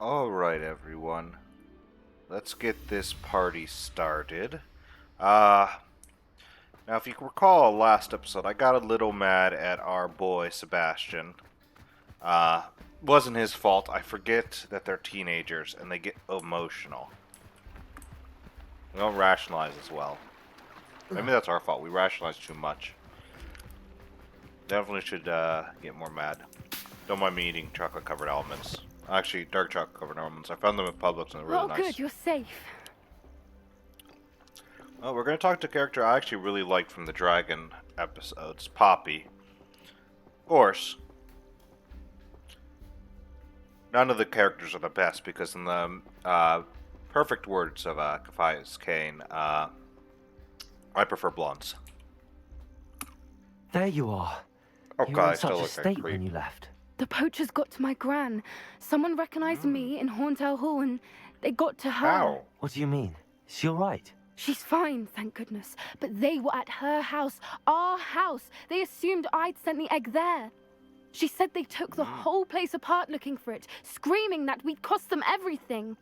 Alright, everyone. Let's get this party started. Now, if you can recall last episode, I got a little mad at our boy, Sebastian. Uh, wasn't his fault. I forget that they're teenagers and they get emotional. We don't rationalize as well. Maybe that's our fault. We rationalize too much. Definitely should get more mad. Don't mind me eating chocolate-covered almonds. Actually, dark chocolate-covered almonds. I found them at Publix and they're really nice. Oh, good, you're safe. Well, we're going to talk to a character I actually really liked from the Dragon episodes, Poppy. Of course, none of the characters are the best because in the perfect words of Caphaius Kane, I prefer blondes. There you are. Oh You god, were I in still such a look like state a creep. when you left. The poachers got to my gran. Someone recognized me in Horntail Hall and they got to her. How? What do you mean? Is she alright? She's fine, thank goodness. But they were at her house, our house. They assumed I'd sent the egg there. She said they took the whole place apart looking for it, screaming that we'd cost them everything.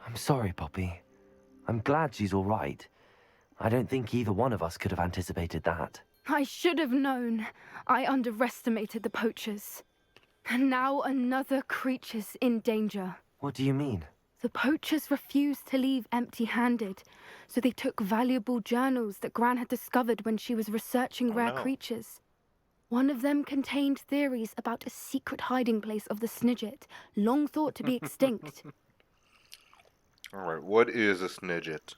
I'm sorry, Poppy. I'm glad she's alright. I don't think either one of us could have anticipated that. I should have known. I underestimated the poachers. And now another creature's in danger. What do you mean? The poachers refused to leave empty-handed, so they took valuable journals that Gran had discovered when she was researching rare creatures. One of them contained theories about a secret hiding place of the Snidget, long thought to be extinct. Alright, what is a snidget?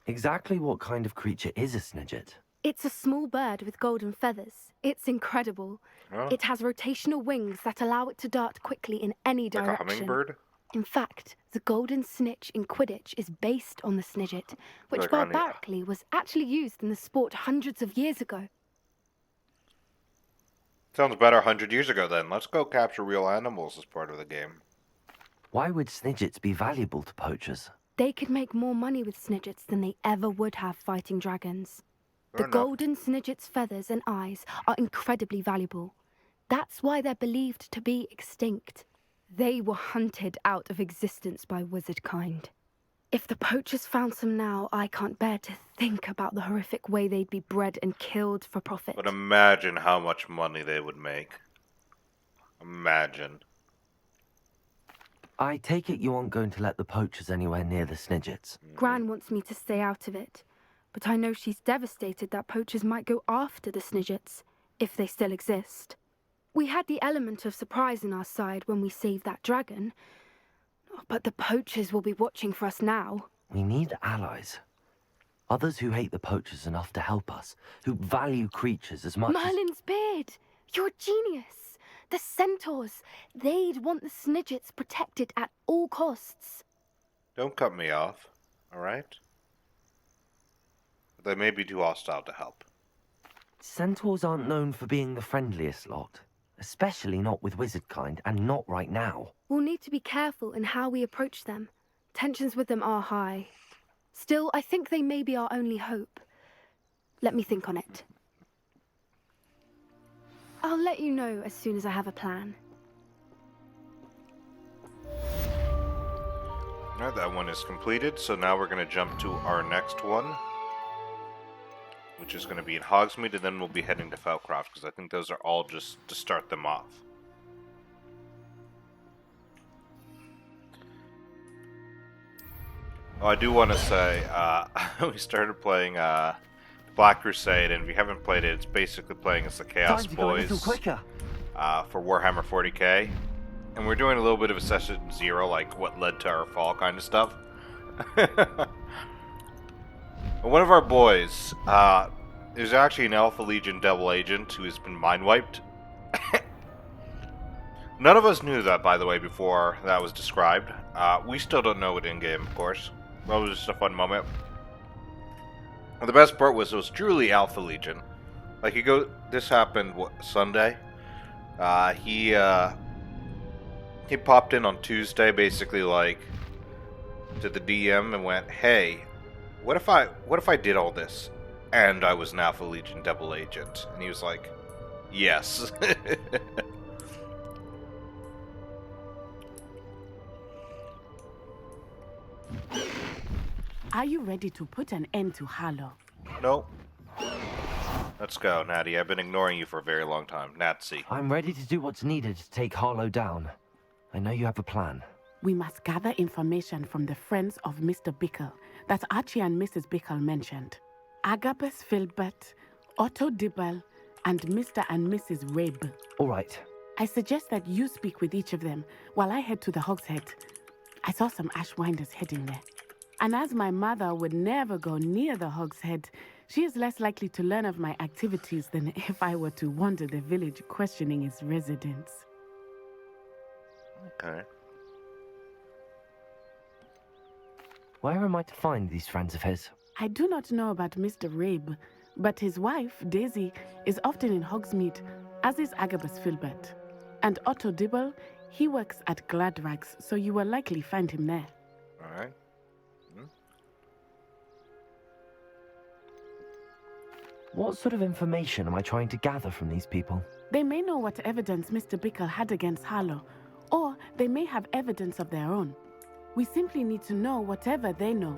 Exactly what kind of creature is a Snidget? It's a small bird with golden feathers. It's incredible. Oh, It has rotational wings that allow it to dart quickly in any like direction. a hummingbird? In fact, the golden snitch in Quidditch is based on the Snidget, which Like on the- barbarically was actually used in the sport hundreds of years ago. Sounds better 100 years ago then. Let's go capture real animals as part of the game. Why would Snidgets be valuable to poachers? They could make more money with Snidgets than they ever would have fighting dragons. Fair The enough. golden Snidget's feathers and eyes are incredibly valuable. That's why they're believed to be extinct. They were hunted out of existence by wizard kind. If the poachers found some now, I can't bear to think about the horrific way they'd be bred and killed for profit. But imagine how much money they would make. Imagine. I take it you aren't going to let the poachers anywhere near the Snidgets. Gran wants me to stay out of it, but I know she's devastated that poachers might go after the Snidgets, if they still exist. We had the element of surprise on our side when we saved that dragon, but the poachers will be watching for us now. We need allies. Others who hate the poachers enough to help us, who value creatures as much as... Merlin's beard! You're a genius! The Centaurs! They'd want the Snidgets protected at all costs. Don't cut me off, alright? They may be too hostile to help. Centaurs aren't known for being the friendliest lot. Especially not with wizard kind, and not right now. We'll need to be careful in how we approach them. Tensions with them are high. Still, I think they may be our only hope. Let me think on it. I'll let you know as soon as I have a plan. Alright, that one is completed, so now we're going to jump to our next one, which is going to be in Hogsmeade, and then we'll be heading to Falcroft, because I think those are all just to start them off. Oh, I do want to say, we started playing Black Crusade, and if you haven't played it, it's basically playing as the Chaos Time to go a little Boys quicker. for Warhammer 40k. And we're doing a little bit of a session zero, like what led to our fall kind of stuff. One of our boys is actually an Alpha Legion Devil Agent who has been mind wiped. None of us knew that, by the way, before that was described. We still don't know it in-game, of course. That was just a fun moment. And the best part was it was truly Alpha Legion. Like, this happened, what, Sunday? He popped in on Tuesday, basically, like, to the DM and went, "Hey, what if I did all this? And I was an Alpha Legion double agent. And he was like, yes. Are you ready to put an end to Harlow? Nope. Let's go, Natty. I've been ignoring you for a very long time. Natsy. I'm ready to do what's needed to take Harlow down. I know you have a plan. We must gather information from the friends of Mr. Bickle that Archie and Mrs. Bickle mentioned. Agabus Filbert, Otto Dibble, and Mr. and Mrs. Rabe. All right. I suggest that you speak with each of them while I head to the Hog's Head. I saw some Ashwinders heading there. And as my mother would never go near the Hog's Head, she is less likely to learn of my activities than if I were to wander the village questioning its residents. Okay. Where am I to find these friends of his? I do not know about Mr. Rabe, but his wife, Daisy, is often in Hogsmeade, as is Agabus Filbert. And Otto Dibble, he works at Gladrags, so you will likely find him there. Alright. What sort of information am I trying to gather from these people? They may know what evidence Mr. Bickle had against Harlow, or they may have evidence of their own. We simply need to know whatever they know.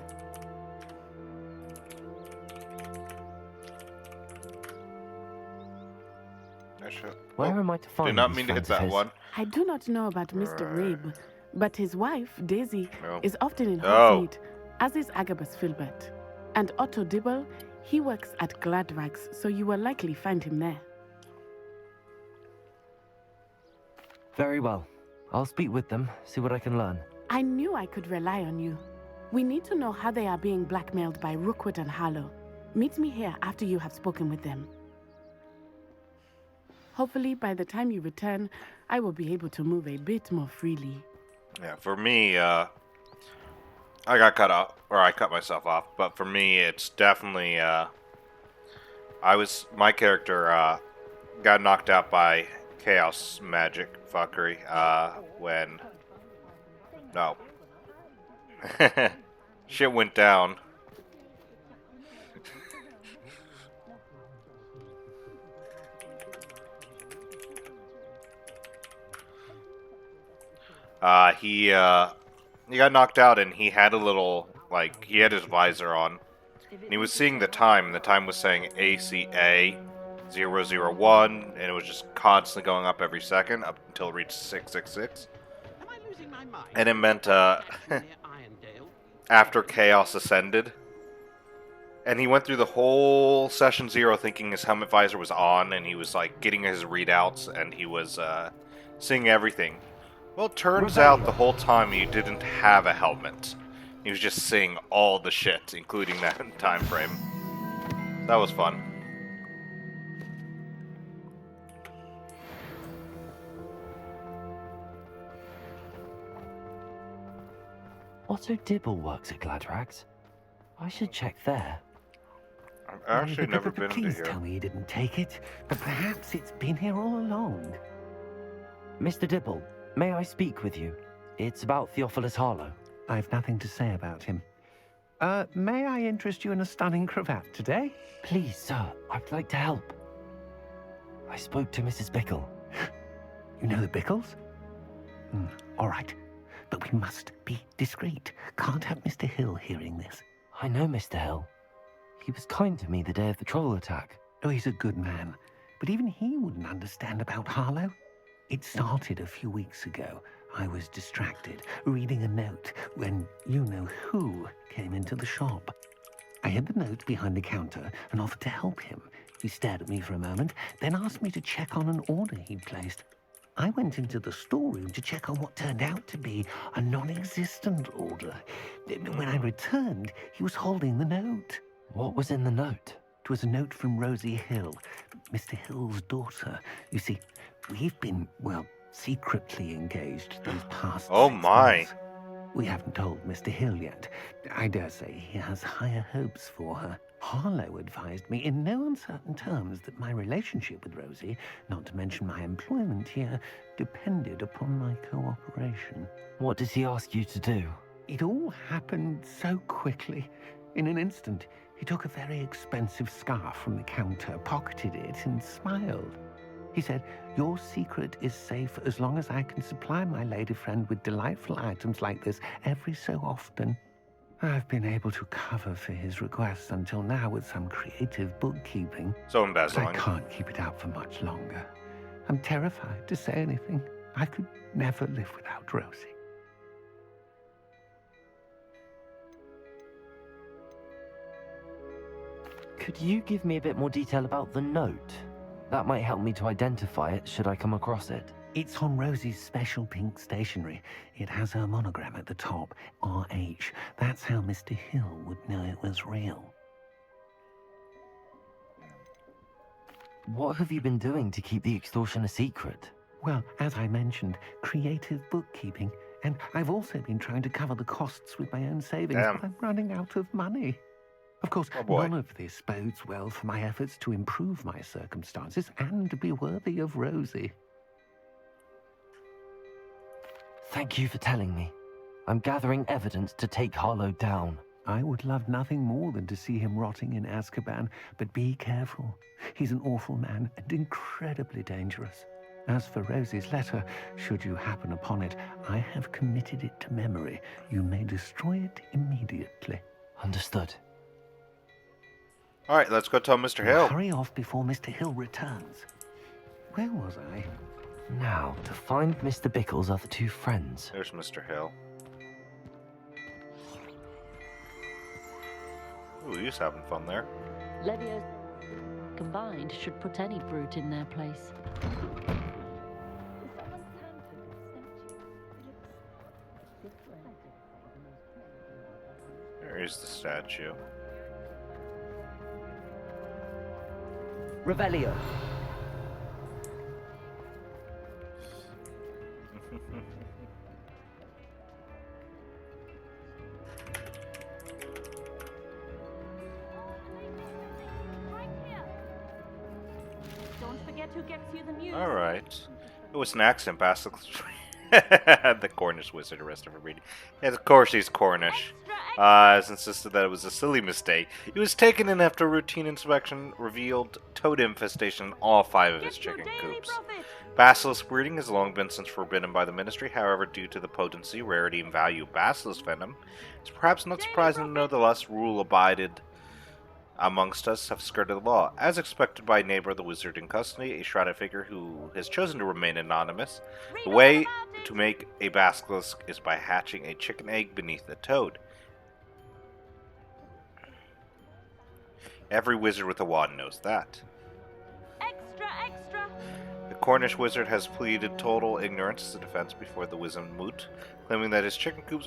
Where am I to find Did not these mean to hit friends of that his? one. I do not know about Mr. Rabe, but his wife, Daisy, No. is often in Oh. Hogsmeade, as is Agabus Filbert. And Otto Dibble, he works at Gladrags, so you will likely find him there. Very well. I'll speak with them, see what I can learn. I knew I could rely on you. We need to know how they are being blackmailed by Rookwood and Harlow. Meet me here after you have spoken with them. Hopefully, by the time you return, I will be able to move a bit more freely. Yeah, for me, I got cut off, or I cut myself off, but for me, it's definitely, my character, got knocked out by chaos magic fuckery, no. Shit went down. He got knocked out and he had a little, like, he had his visor on. And he was seeing the time, and the time was saying ACA 001, and it was just constantly going up every second up until it reached 666. And it meant, after Chaos ascended. And he went through the whole session 0 thinking his helmet visor was on, and he was, like, getting his readouts, and he was, seeing everything. Well, it turns out the whole time he didn't have a helmet. He was just seeing all the shit, including that time frame. That was fun. Otto Dibble works at Gladrags. I should check there. I've actually never been to Please here. tell me you didn't take it, but perhaps it's been here all along. Mr. Dibble, may I speak with you? It's about Theophilus Harlow. I've nothing to say about him. May I interest you in a stunning cravat today? Please, sir, I'd like to help. I spoke to Mrs. Bickle. You know the Bickles? All right, but we must be discreet. Can't have Mr. Hill hearing this. I know Mr. Hill. He was kind to me the day of the troll attack. Oh, he's a good man, but even he wouldn't understand about Harlow. It started a few weeks ago. I was distracted, reading a note, when you-know-who came into the shop. I hid the note behind the counter and offered to help him. He stared at me for a moment, then asked me to check on an order he'd placed. I went into the storeroom to check on what turned out to be a non-existent order. When I returned, he was holding the note. What was in the note? It was a note from Rosie Hill, Mr. Hill's daughter. You see, we've been, well, secretly engaged these past Oh 6 my. months. We haven't told Mr. Hill yet. I dare say he has higher hopes for her. Harlow advised me in no uncertain terms that my relationship with Rosie, not to mention my employment here, depended upon my cooperation. What does he ask you to do? It all happened so quickly. In an instant, He took a very expensive scarf from the counter, pocketed it, and smiled. He said, "Your secret is safe as long as I can supply my lady friend with delightful items like this every so often." I've been able to cover for his requests until now with some creative bookkeeping. So But I embezzling. can't keep it up for much longer. I'm terrified to say anything. I could never live without Rosie. Could you give me a bit more detail about the note? That might help me to identify it should I come across it. It's on Rosie's special pink stationery. It has her monogram at the top, RH. That's how Mr. Hill would know it was real. What have you been doing to keep the extortion a secret? Well, as I mentioned, creative bookkeeping. And I've also been trying to cover the costs with my own savings, Damn. but I'm running out of money. Of course, Oh, boy. none of this bodes well for my efforts to improve my circumstances and to be worthy of Rosie. Thank you for telling me. I'm gathering evidence to take Harlow down. I would love nothing more than to see him rotting in Azkaban, but be careful. He's an awful man and incredibly dangerous. As for Rosie's letter, should you happen upon it, I have committed it to memory. You may destroy it immediately. Understood. All right, let's go tell Mr. Hill. Hurry off before Mr. Hill returns. Where was I? Now, to find Mr. Bickle's other two friends. There's Mr. Hill. Ooh, he's having fun there. Levio's combined should put any brute in their place. There is the statue. Revelio. Don't forget who gets you the news. All right. It was an accent, Basilisk. The Cornish wizard arrested for reading. Yes, of course he's Cornish. Has insisted that it was a silly mistake. He was taken in after a routine inspection revealed toad infestation in all 5 of his chicken coops. Basilisk breeding has long been since forbidden by the ministry. However, due to the potency, rarity, and value of basilisk venom, it's perhaps not surprising to know the less rule-abided amongst us have skirted the law. As expected by a neighbor of the wizard in custody, a shrouded figure who has chosen to remain anonymous. The way to make a basilisk is by hatching a chicken egg beneath a toad. Every wizard with a wand knows that. Extra, extra. The Cornish wizard has pleaded total ignorance as a defense before the Wisdom Moot, claiming that his chicken coops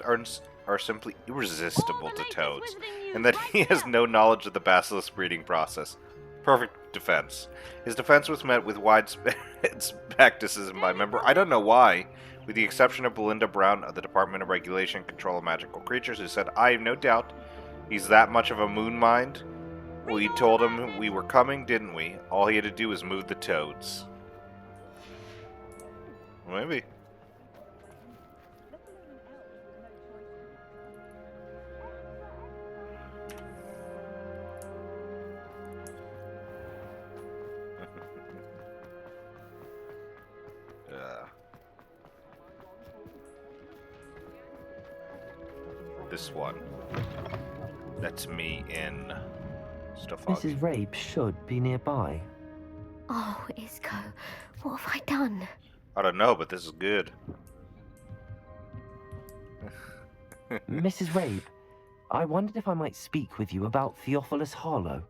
are simply irresistible to toads, and that he has no knowledge of the basilisk breeding process. Perfect defense. His defense was met with widespread skepticism by member. I don't know why, with the exception of Belinda Brown of the Department of Regulation and Control of Magical Creatures, who said, "I have no doubt he's that much of a moon mind. We told him we were coming, didn't we? All he had to do was move the toads." Maybe. This one. That's me in stuff. Mrs. Rabe should be nearby. Oh, Isco, what have I done? I don't know, but this is good. Mrs. Rabe, I wondered if I might speak with you about Theophilus Harlow.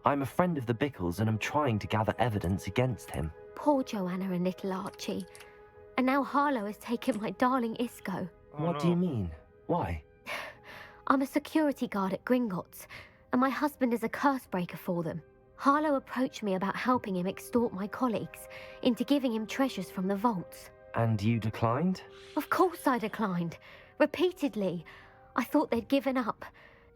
I'm a friend of the Bickles and I'm trying to gather evidence against him. Poor Joanna and little Archie. And now Harlow has taken my darling Isco. What do you mean? Why? I'm a security guard at Gringotts, and my husband is a curse breaker for them. Harlow approached me about helping him extort my colleagues into giving him treasures from the vaults. And you declined? Of course I declined. Repeatedly. I thought they'd given up,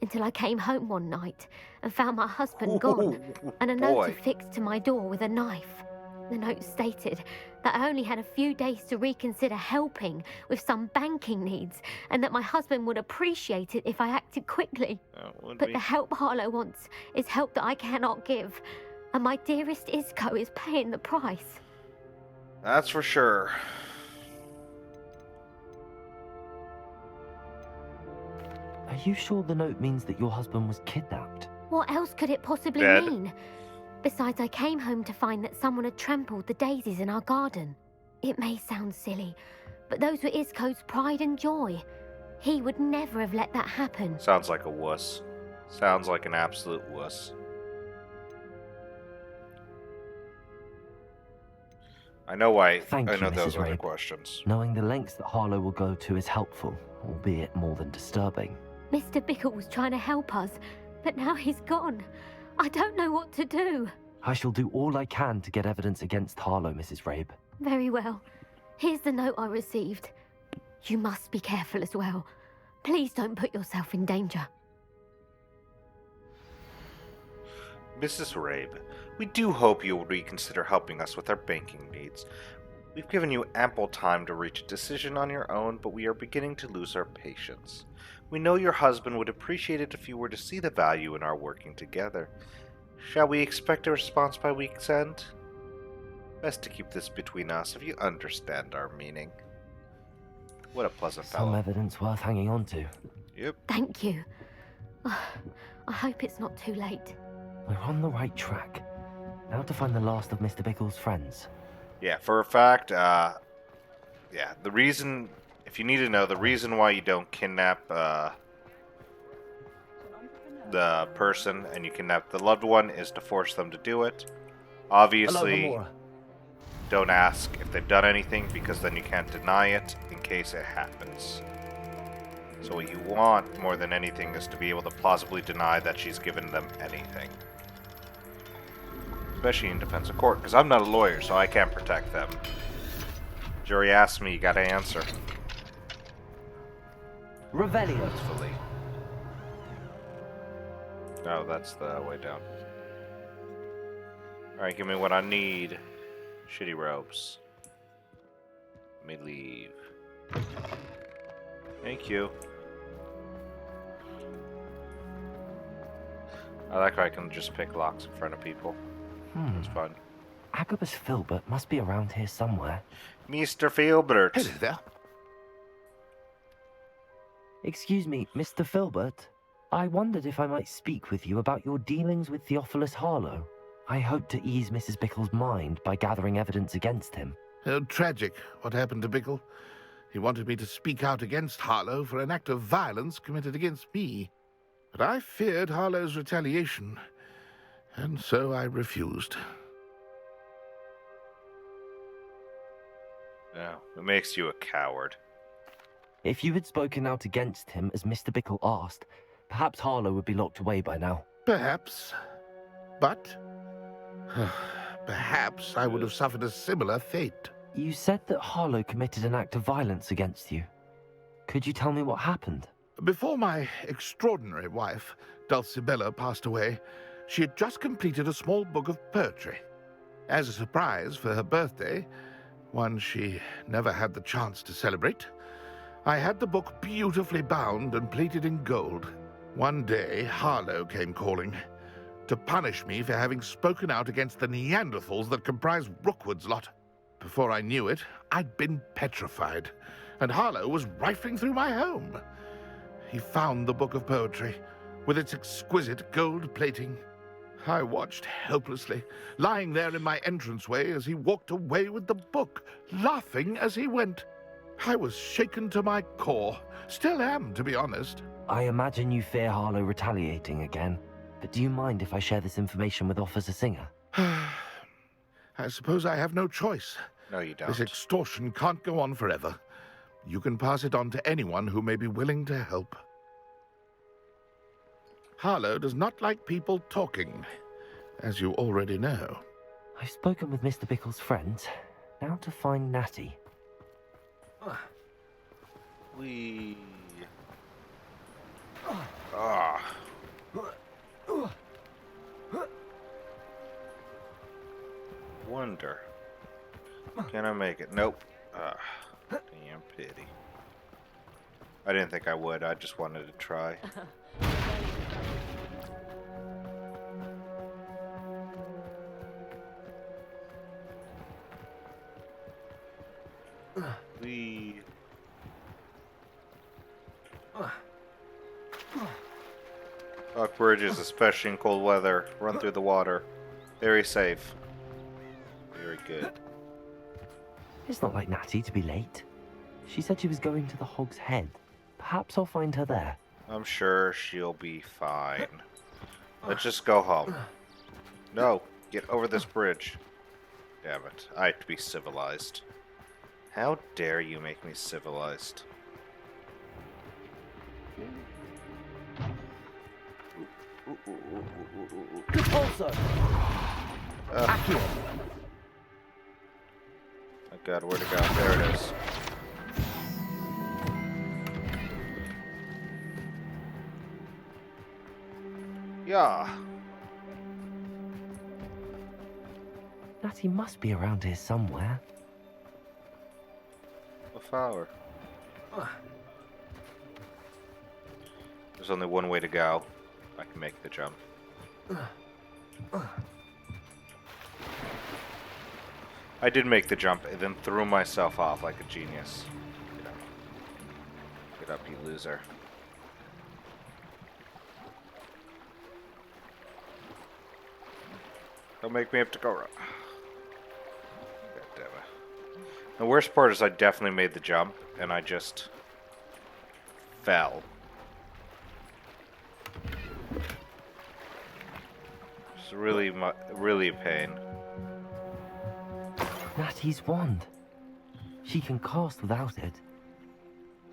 until I came home one night and found my husband gone, and a note boy. affixed to my door with a knife. The note stated that I only had a few days to reconsider helping with some banking needs, and that my husband would appreciate it if I acted quickly. But the help Harlow wants is help that I cannot give, and my dearest Isco is paying the price. That's for sure. Are you sure the note means that your husband was kidnapped? What else could it possibly Dead. mean? Besides, I came home to find that someone had trampled the daisies in our garden. It may sound silly, but those were Isco's pride and joy. He would never have let that happen. Sounds like a wuss. Sounds like an absolute wuss. I know why. Thank I you, know those Mrs. other Rabe. questions. Knowing the lengths that Harlow will go to is helpful, albeit more than disturbing. Mr. Bickle was trying to help us, but now he's gone. I don't know what to do. I shall do all I can to get evidence against Harlow, Mrs. Rabe. Very well. Here's the note I received. You must be careful as well. Please don't put yourself in danger. Mrs. Rabe, we do hope you will reconsider helping us with our banking needs. We've given you ample time to reach a decision on your own, but we are beginning to lose our patience. We know your husband would appreciate it if you were to see the value in our working together. Shall we expect a response by week's end? Best to keep this between us, if you understand our meaning. What a pleasant Some fellow. evidence worth hanging on to. Yep. Thank you. I hope it's not too late. We're on the right track. Now to find the last of Mr. Bickle's friends. Yeah, for a fact, yeah, the reason, if you need to know, the reason why you don't kidnap the person and you kidnap the loved one is to force them to do it. Obviously, don't ask if they've done anything, because then you can't deny it in case it happens. So what you want more than anything is to be able to plausibly deny that she's given them anything. Especially in defense of court, because I'm not a lawyer, so I can't protect them. Jury asks me, you gotta answer. Revelio. Truthfully. No, that's the way down. Alright, give me what I need. Shitty ropes. Let me leave. Thank you. I like how I can just pick locks in front of people. It's fun. Agabus Filbert must be around here somewhere. Mr. Filbert. Hello there. Excuse me, Mr. Filbert. I wondered if I might speak with you about your dealings with Theophilus Harlow. I hope to ease Mrs. Bickle's mind by gathering evidence against him. Oh, tragic what happened to Bickle. He wanted me to speak out against Harlow for an act of violence committed against me. But I feared Harlow's retaliation, and so I refused. Yeah, it makes you a coward. If you had spoken out against him as Mr. Bickle asked, perhaps Harlow would be locked away by now. Perhaps. But perhaps I would have suffered a similar fate. You said that Harlow committed an act of violence against you. Could you tell me what happened? Before my extraordinary wife, Dulcibella, passed away, she had just completed a small book of poetry. As a surprise for her birthday, one she never had the chance to celebrate, I had the book beautifully bound and plated in gold. One day, Harlow came calling to punish me for having spoken out against the Neanderthals that comprise Rookwood's lot. Before I knew it, I'd been petrified, and Harlow was rifling through my home. He found the book of poetry, with its exquisite gold plating. I watched helplessly, lying there in my entranceway as he walked away with the book, laughing as he went. I was shaken to my core. Still am, to be honest. I imagine you fear Harlow retaliating again, but do you mind if I share this information with Officer Singer? I suppose I have no choice. No, you don't. This extortion can't go on forever. You can pass it on to anyone who may be willing to help. Harlow does not like people talking, as you already know. I've spoken with Mr. Bickle's friends. Now to find Natty. We. Ah. Wonder. Can I make it? Nope. Damn pity. I didn't think I would. I just wanted to try. We. Rock bridges, especially in cold weather, run through the water. Very safe. Very good. It's not like Natty to be late. She said she was going to the Hog's Head. Perhaps I'll find her there. I'm sure she'll be fine. Let's just go home. No, get over this bridge. Damn it, I have to be civilized. How dare you make me civilized? Also, Accio. Oh god, where'd it go? There it is. Yeah. Natty must be around here somewhere. A flower. There's only one way to go. I can make the jump. I did make the jump and then threw myself off like a genius. Get up. Get up, you loser. Don't make me have to go around. God damn it. The worst part is I definitely made the jump and I just fell. It's really a pain. Natty's wand. She can cast without it.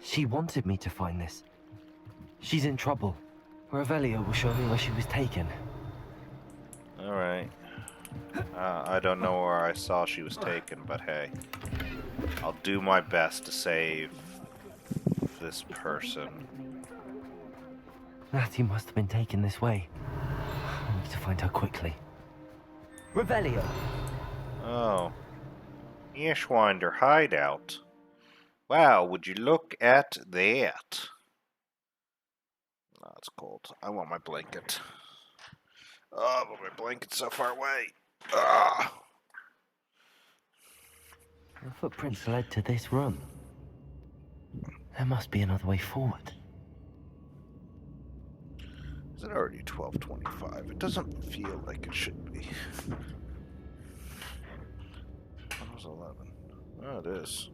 She wanted me to find this. She's in trouble. Revelio will show me where she was taken. Alright. I don't know where I saw she was taken, but hey. I'll do my best to save this person. Natty must have been taken this way. I need to find her quickly. Revelio! Oh. Ishwinder hideout. Wow, would you look at that? Oh, it's cold. I want my blanket. Oh, but my blanket's so far away. Ah. The footprints led to this room. There must be another way forward. Is it already 12:25? It doesn't feel like it should be. It was 11. Oh, it is.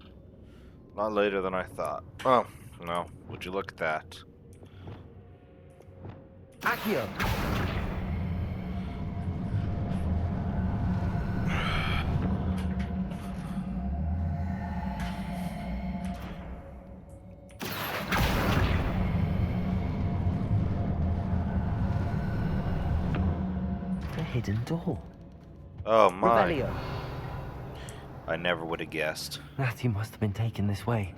A lot later than I thought. Oh, no. Would you look at that? Accio! A hidden door. Oh, my. Revelio. I never would have guessed. Natty must have been taken this way.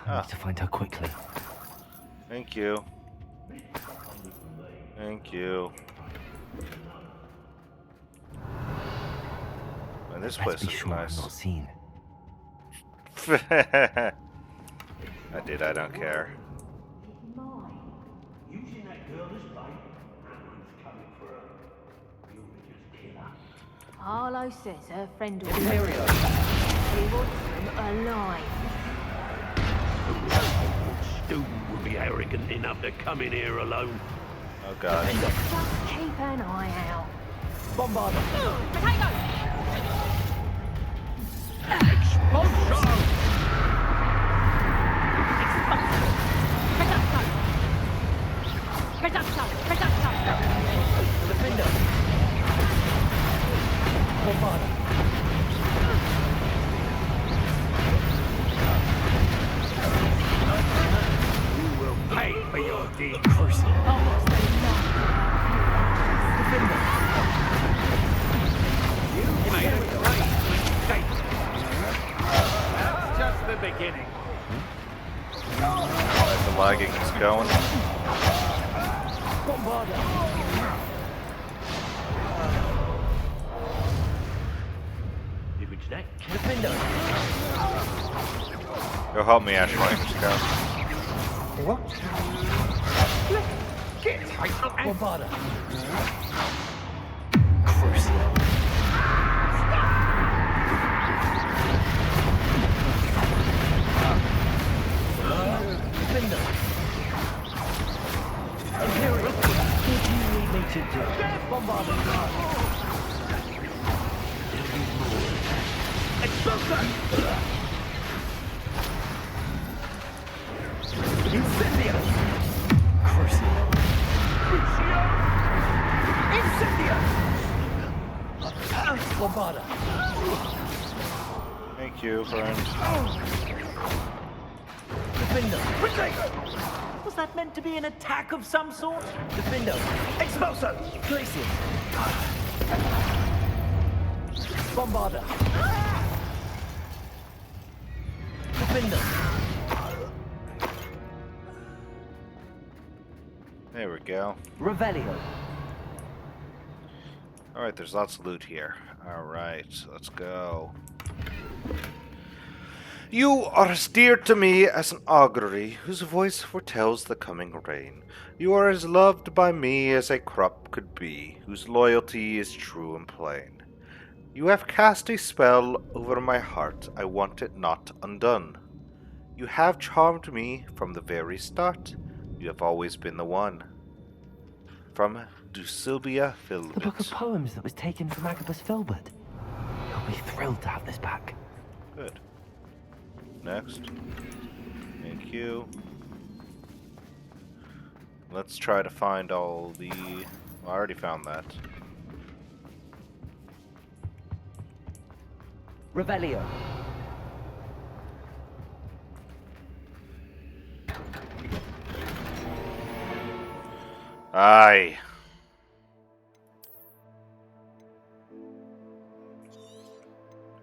I need to find her quickly. Thank you. Thank you. Man, this place Let's be is sure nice. I'm not seen. I don't care. Using that girl as bait? Everyone's coming for her. You'll just kill her. Harlow says her friend will he wants them alive. Student would be arrogant enough to come in here alone. Oh god. Just keep an eye out. Bombarder! Potato! Expulsion! Defender! Bombarder! You will pay for your deeds. You made a great mistake. That's just the beginning. Alright, the lagging is going. If it's Go help me, Ash Winders, go. What? Bombarda. Crucial. Defender. Imperial. What do you need me to do? Bombarda. Expulsion. Incendio. Crucial. Crucio. Incendio. Bombarda. Thank you, friend. Defender. Was that meant to be an attack of some sort? Defender. Expulso. Glacier. Bombarda. Defender. There we go. Revelio. Alright, there's lots of loot here. Alright, let's go. You are as dear to me as an augury whose voice foretells the coming rain. You are as loved by me as a crop could be, whose loyalty is true and plain. You have cast a spell over my heart, I want it not undone. You have charmed me from the very start, you have always been the one. From Dulcibia Filbert. The book of poems that was taken from Agabus Filbert. He'll be thrilled to have this back. Good. Next. Thank you. Let's try to find all the... Well, I already found that. Revelio. Aye.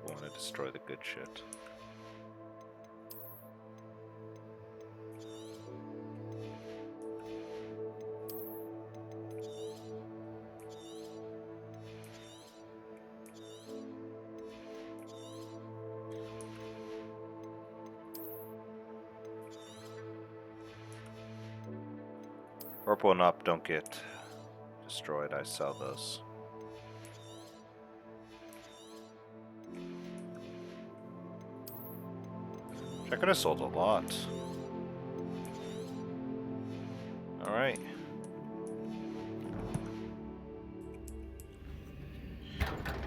I want to destroy the good shit. Purple and up don't get destroyed, I sell those. I could have sold a lot. Alright.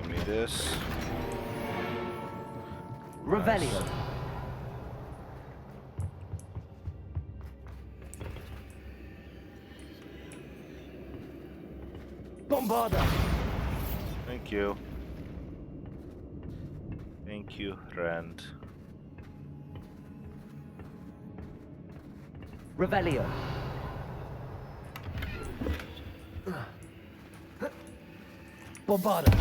Give me this. Revelio. Bombarda. Thank you. Thank you, Rand. Revelio. Bombarda.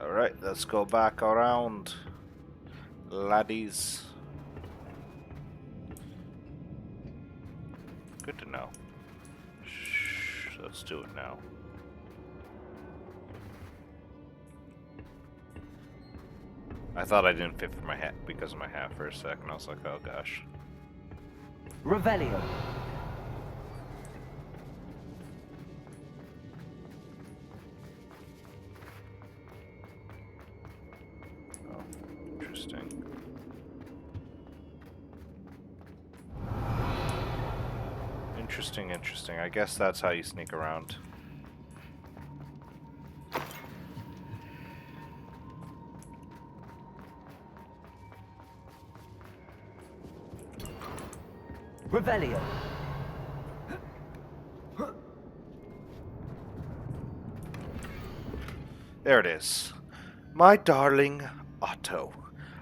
Alright, let's go back around, laddies. Good to know. Shh, let's do it now. I thought I didn't fit for my hat because of my hat for a second. I was like, oh gosh. Revelio. Oh, interesting. Interesting, interesting. I guess that's how you sneak around. Revelio. There it is. My darling Otto,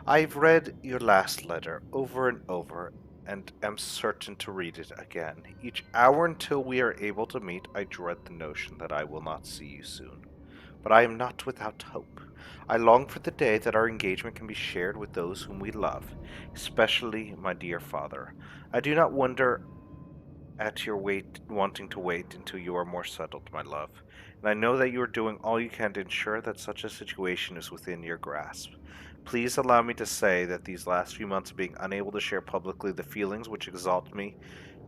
I've read your last letter over and over and am certain to read it again. Each hour until we are able to meet, I dread the notion that I will not see you soon. But I am not without hope. I long for the day that our engagement can be shared with those whom we love, especially my dear father. I do not wonder at your wanting to wait until you are more settled, my love. and I know that you are doing all you can to ensure that such a situation is within your grasp. Please allow me to say that these last few months of being unable to share publicly the feelings which exalt me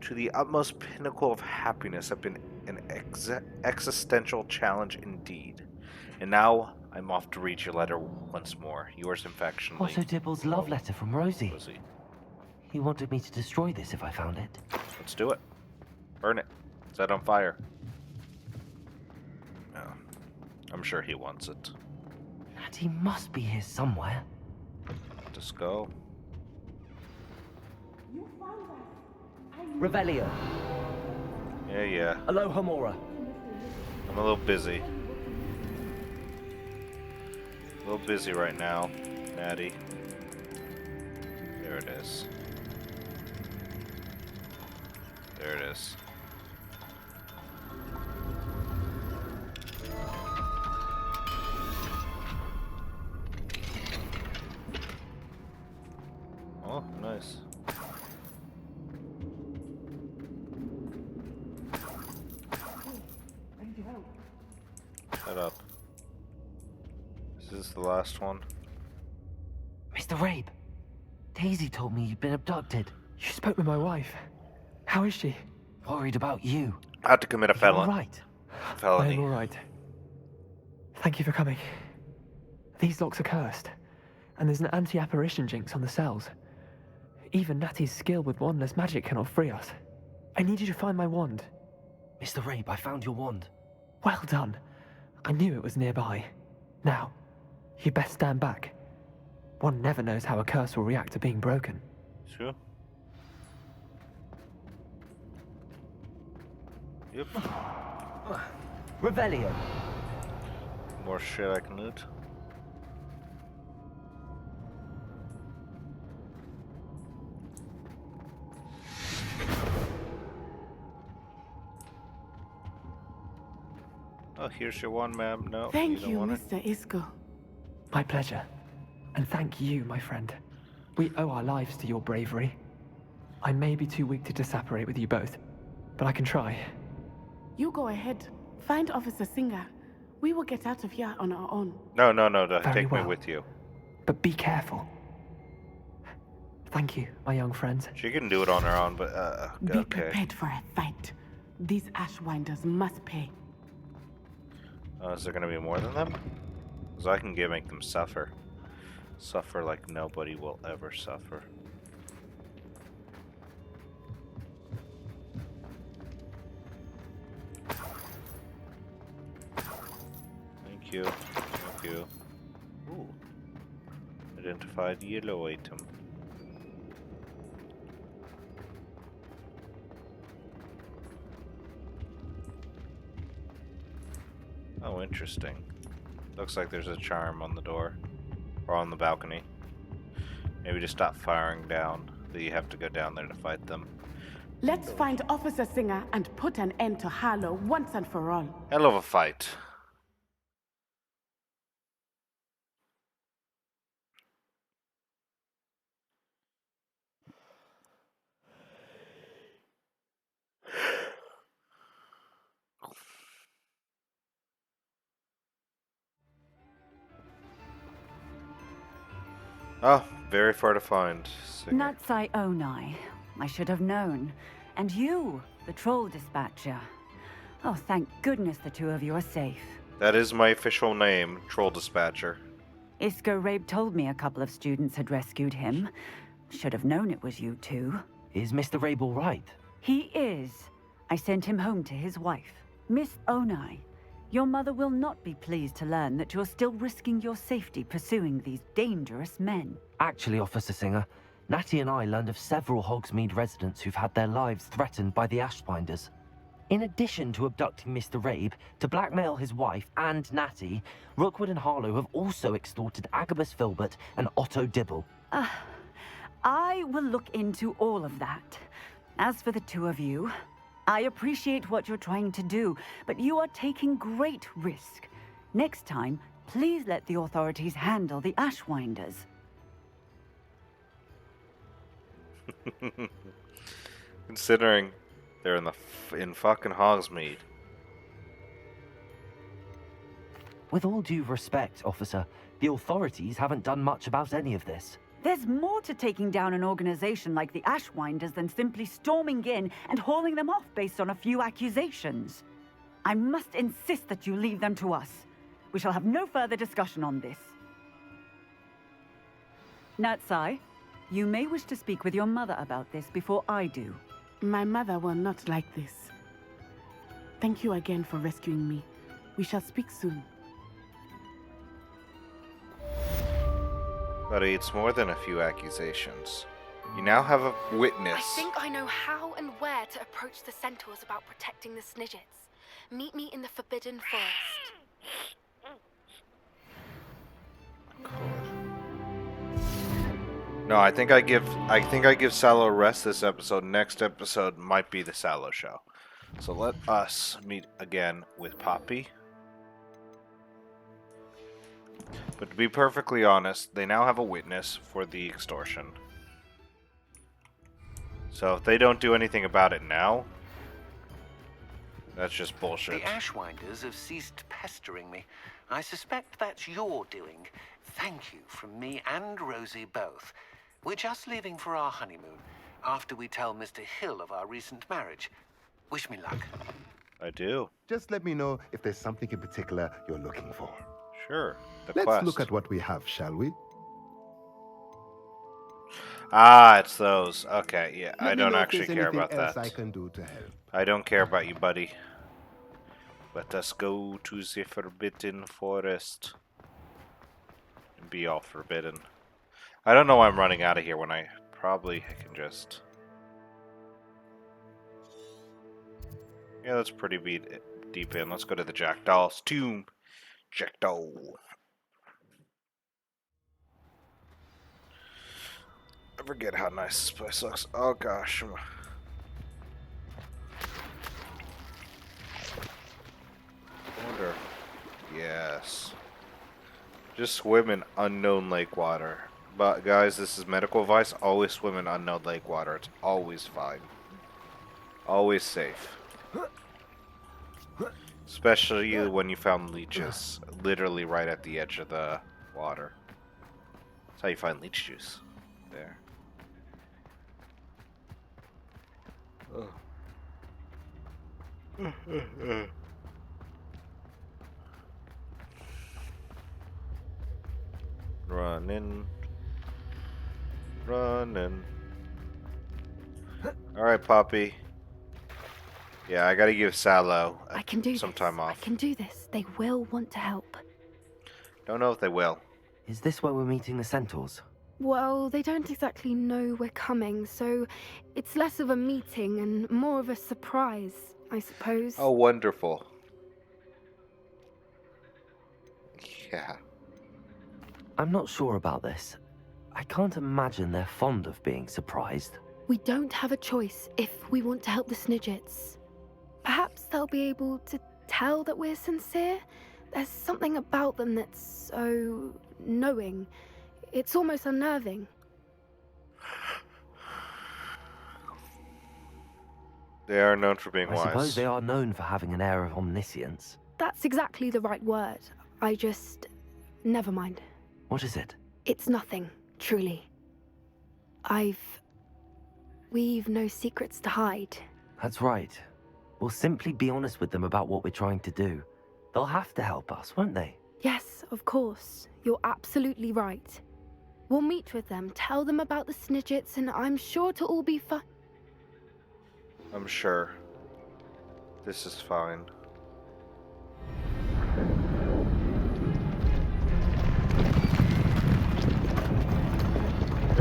to the utmost pinnacle of happiness have been an existential challenge indeed. And now I'm off to read your letter once more. Yours affectionately, Otto Dibble's love letter from Rosie. Rosie. He wanted me to destroy this if I found it. Let's do it. Burn it. Set it on fire. Oh, I'm sure he wants it. Natty must be here somewhere. Just go. Revelio. Yeah. Aloha Mora. I'm a little busy. A little busy right now, Natty. There it is. There it is. Oh, nice. Shut up. Is this the last one? Mr. Rabe, Daisy told me you'd been abducted. You spoke with my wife. How is she? Worried about you. I had to commit a All felony. right. I Felony. am all right. Thank you for coming. These locks are cursed, and there's an anti-apparition jinx on the cells. Even Natty's skill with wandless magic cannot free us. I need you to find my wand. Mr. Rabe, I found your wand. Well done. I knew it was nearby. Now, you best stand back. One never knows how a curse will react to being broken. Sure. Yep. Revelio. More shit I can loot. Oh, here's your one, ma'am. No, Thank don't you, want it. Mr. Isco. My pleasure. And thank you, my friend. We owe our lives to your bravery. I may be too weak to disapparate with you both, but I can try. You go ahead. Find Officer Singer. We will get out of here on our own. No, Very take me well. with you. But be careful. Thank you, my young friends. She can do it on her own, but Be okay. prepared for a fight. These Ashwinders must pay. Is there gonna be more than them? Because I can make them suffer. Suffer like nobody will ever suffer. Thank you. Thank you. Ooh. Identified yellow item. Oh, interesting. Looks like there's a charm on the door. Or on the balcony. Maybe just stop firing down. That you have to go down there to fight them. Let's find Officer Singer and put an end to Harlow once and for all. Hell of a fight. Oh, very far to find. Singer. Natsai Onai. I should have known. And you, the troll dispatcher. Oh, thank goodness the two of you are safe. That is my official name, Troll Dispatcher. Isco Rabe told me a couple of students had rescued him. Should have known it was you two. Is Mr. Rabe all right? He is. I sent him home to his wife. Miss Onai, your mother will not be pleased to learn that you're still risking your safety pursuing these dangerous men. Actually, Officer Singer, Natty and I learned of several Hogsmeade residents who've had their lives threatened by the Ashbinders. In addition to abducting Mr. Rabe to blackmail his wife and Natty, Rookwood and Harlow have also extorted Agabus Filbert and Otto Dibble. I will look into all of that. As for the two of you, I appreciate what you're trying to do, but you are taking great risk. Next time, please let the authorities handle the Ashwinders. Considering they're in fucking Hogsmeade. With all due respect, officer, the authorities haven't done much about any of this. There's more to taking down an organization like the Ashwinders than simply storming in and hauling them off based on a few accusations. I must insist that you leave them to us. We shall have no further discussion on this. Natsai, you may wish to speak with your mother about this before I do. My mother will not like this. Thank you again for rescuing me. We shall speak soon. Buddy, it's more than a few accusations. You now have a witness. I think I know how and where to approach the Centaurs about protecting the Snidgets. Meet me in the Forbidden Forest. No, I think I give Sallow a rest this episode. Next episode might be the Sallow show. So let us meet again with Poppy. But to be perfectly honest, they now have a witness for the extortion. So if they don't do anything about it now, that's just bullshit. The Ashwinders have ceased pestering me. I suspect that's your doing. Thank you from me and Rosie both. We're just leaving for our honeymoon, after we tell Mr. Hill of our recent marriage. Wish me luck. I do. Just let me know if there's something in particular you're looking for. Sure. Let's look at what we have, shall we? Ah, it's those. Okay, yeah. Let I me don't know if actually there's care anything about else that. I can do to help. I don't care about you, buddy. Let us go to the Forbidden Forest. And be all forbidden. I don't know why I'm running out of here when I probably can just... Yeah, that's pretty deep in. Let's go to the Jackdaw's tomb. Jackdaw. I forget how nice this place looks. Oh gosh. Water. Yes. Just swim in unknown lake water. But guys, this is medical advice. Always swim in unknown lake water. It's always fine. Always safe. Especially when you found leeches. Literally right at the edge of the water. That's how you find leech juice. There. Running. Running. Alright, Poppy. Yeah, I gotta give Sallow I can do some this. time off. I can do this. They will want to help. Don't know if they will. Is this where we're meeting the Centaurs? Well, they don't exactly know we're coming, so it's less of a meeting and more of a surprise, I suppose. Oh, wonderful. Yeah. I'm not sure about this. I can't imagine they're fond of being surprised. We don't have a choice if we want to help the Snidgets. Perhaps they'll be able to tell that we're sincere. There's something about them that's so knowing. It's almost unnerving. They are known for being I wise. suppose they are known for having an air of omniscience. That's exactly the right word. Never mind. What is it? It's nothing, truly. We've no secrets to hide. That's right. We'll simply be honest with them about what we're trying to do. They'll have to help us, won't they? Yes, of course. You're absolutely right. We'll meet with them, tell them about the Snidgets, and I'm sure to all be fine. I'm sure. This is fine.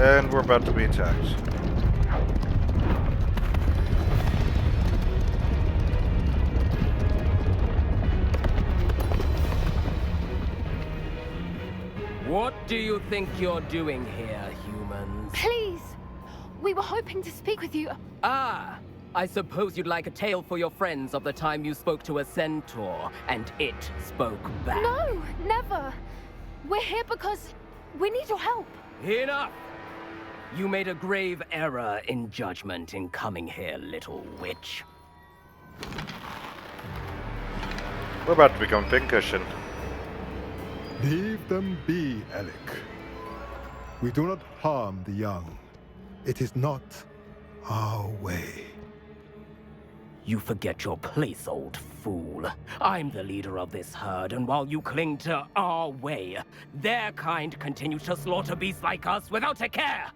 And we're about to be attacked. What do you think you're doing here, humans? Please! We were hoping to speak with you. Ah! I suppose you'd like a tale for your friends of the time you spoke to a centaur, and it spoke back. No, never. We're here because we need your help. Enough! You made a grave error in judgment in coming here, little witch. We're about to become pincushion. Leave them be, Alec. We do not harm the young. It is not our way. You forget your place, old fool. I'm the leader of this herd, and while you cling to our way, their kind continue to slaughter beasts like us without a care!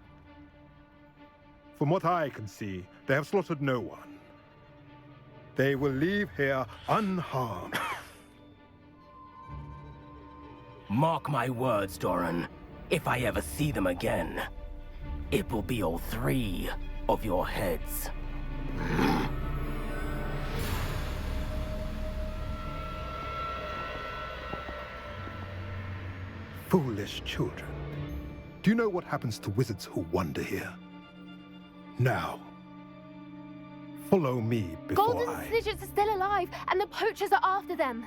From what I can see, they have slaughtered no one. They will leave here unharmed. Mark my words, Doran. If I ever see them again, it will be all 3 of your heads. Foolish children. Do you know what happens to wizards who wander here? Now, follow me before Golden I... Snidgets are still alive, and the Poachers are after them.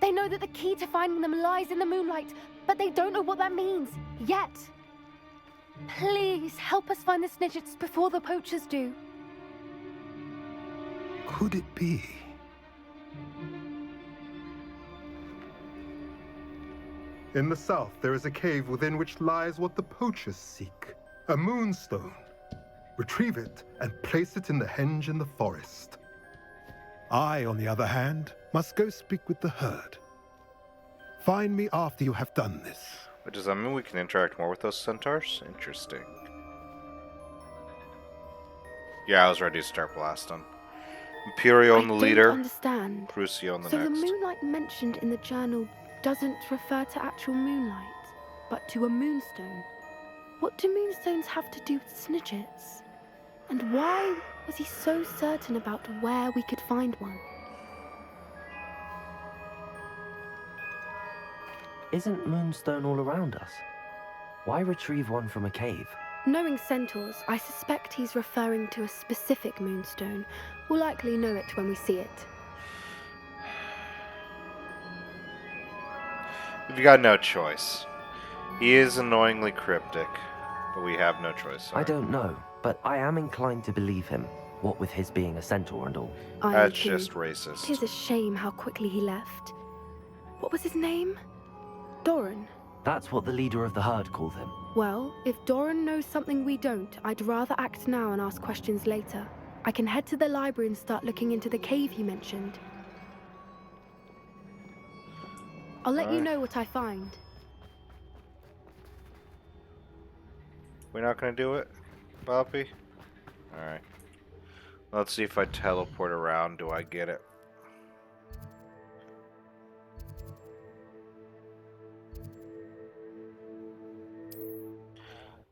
They know that the key to finding them lies in the moonlight, but they don't know what that means, yet. Please, help us find the Snidgets before the Poachers do. Could it be? In the south, there is a cave within which lies what the Poachers seek. A moonstone. Retrieve it and place it in the henge in the forest. I, on the other hand, must go speak with the herd. Find me after you have done this. Which does that mean we can interact more with those centaurs? Interesting. Yeah, I was ready to start blasting. Imperio on the leader. I don't understand. Crucio on the so next. the moonlight mentioned in the journal doesn't refer to actual moonlight, but to a moonstone. What do moonstones have to do with Snidgets? And why was he so certain about where we could find one? Isn't Moonstone all around us? Why retrieve one from a cave? Knowing Centaurs, I suspect he's referring to a specific moonstone. We'll likely know it when we see it. We've got no choice. He is annoyingly cryptic, but we have no choice. Sorry. I don't know, but I am inclined to believe him, what with his being a centaur and all. That's just racist. It is a shame how quickly he left. What was his name? Doran. That's what the leader of the herd called him. Well, if Doran knows something we don't, I'd rather act now and ask questions later. I can head to the library and start looking into the cave you mentioned. I'll let you know what I find. We're not gonna do it, Boppy? Alright. Let's see if I teleport around. Do I get it?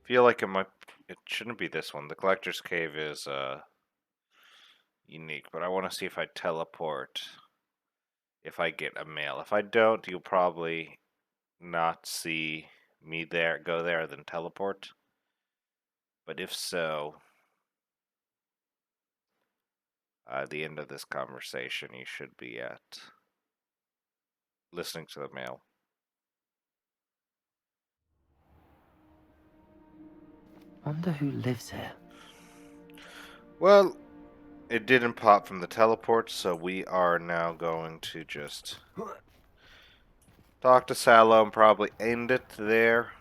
Feel like it shouldn't be this one. The Collector's Cave is unique, but I want to see if I teleport. If I get a mail. If I don't, you'll probably not see me go there, then teleport. But if so, at the end of this conversation, you should be at listening to the mail. Wonder who lives here. Well, it didn't pop from the teleport, so we are now going to just talk to Sallow and probably end it there.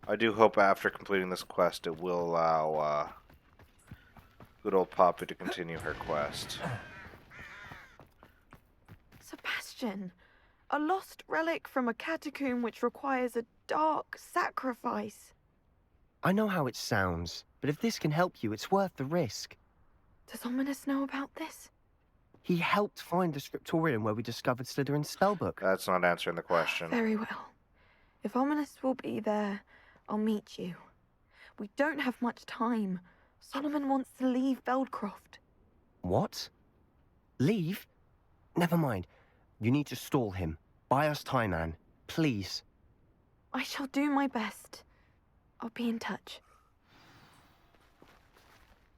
I do hope after completing this quest it will allow good old Poppy to continue her quest. Sebastian, a lost relic from a catacomb which requires a dark sacrifice. I know how it sounds, but if this can help you, it's worth the risk. Does Ominous know about this? He helped find the scriptorium where we discovered Slytherin's spellbook. That's not answering the question. Very well. If Ominous will be there, I'll meet you. We don't have much time. Solomon wants to leave Feldcroft. What? Leave? Never mind. You need to stall him. Buy us time, Anne. Please. I shall do my best. I'll be in touch.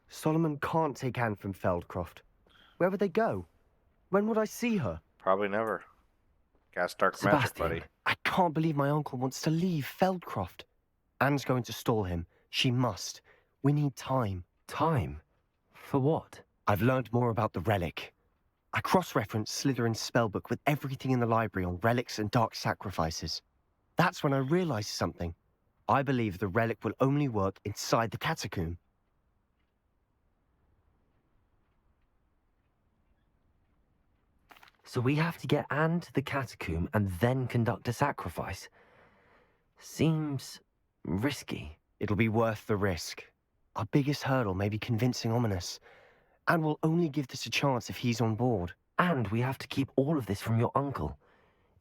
Solomon can't take Anne from Feldcroft. Where would they go? When would I see her? Probably never. Cast dark magic, Sebastian, buddy. I can't believe my uncle wants to leave Feldcroft. Anne's going to stall him. She must. We need time. Time? For what? I've learned more about the relic. I cross-referenced Slytherin's spellbook with everything in the library on relics and dark sacrifices. That's when I realized something. I believe the relic will only work inside the catacomb. So we have to get Anne to the catacomb and then conduct a sacrifice. Seems risky. It'll be worth the risk. Our biggest hurdle may be convincing Ominous. And we'll only give this a chance if he's on board. And we have to keep all of this from your uncle.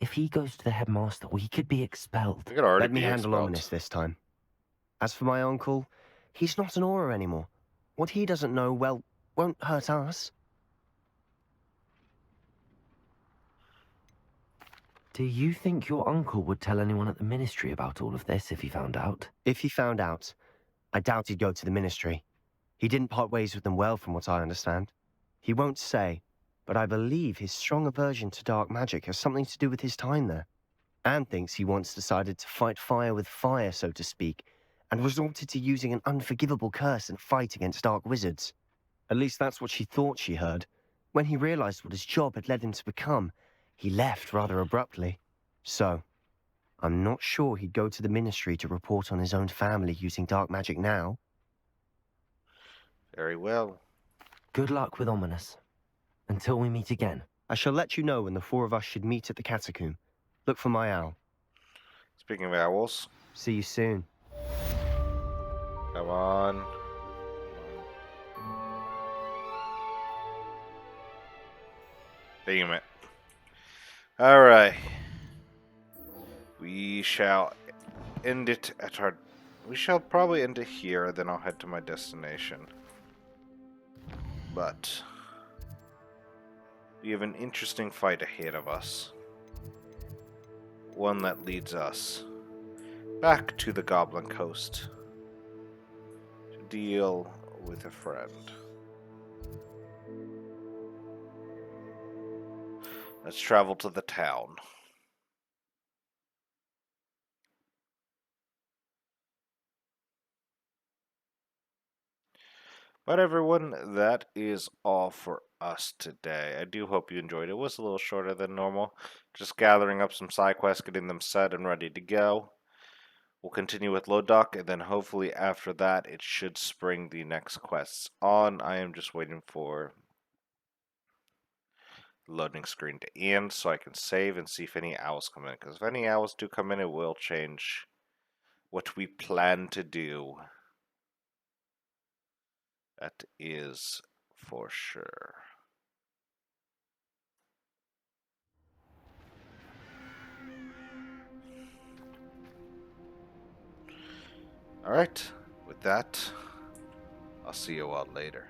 If he goes to the headmaster, we could be expelled. Let me handle Ominous this time. As for my uncle, he's not an Auror anymore. What he doesn't know, well, won't hurt us. Do you think your uncle would tell anyone at the Ministry about all of this if he found out? If he found out, I doubt he'd go to the Ministry. He didn't part ways with them well, from what I understand. He won't say, but I believe his strong aversion to dark magic has something to do with his time there. Anne thinks he once decided to fight fire with fire, so to speak, and resorted to using an unforgivable curse in a fight against dark wizards. At least that's what she thought she heard. When he realized what his job had led him to become, he left rather abruptly. So, I'm not sure he'd go to the Ministry to report on his own family using dark magic now. Very well. Good luck with Ominous. Until we meet again. I shall let you know when the four of us should meet at the catacomb. Look for my owl. Speaking of owls. See you soon. Come on. Damn it. Alright. We shall end it at our... We shall probably end it here, then I'll head to my destination. But... we have an interesting fight ahead of us. One that leads us back to the Goblin Coast to deal with a friend. Let's travel to the town. But everyone, that is all for us today. I do hope you enjoyed it. It was a little shorter than normal. Just gathering up some side quests, getting them set and ready to go. We'll continue with Lodok, and then hopefully after that it should spring the next quests on. I am just waiting for the loading screen to end so I can save and see if any owls come in. Because if any owls do come in, it will change what we plan to do. That is for sure. Alright, with that, I'll see you all later.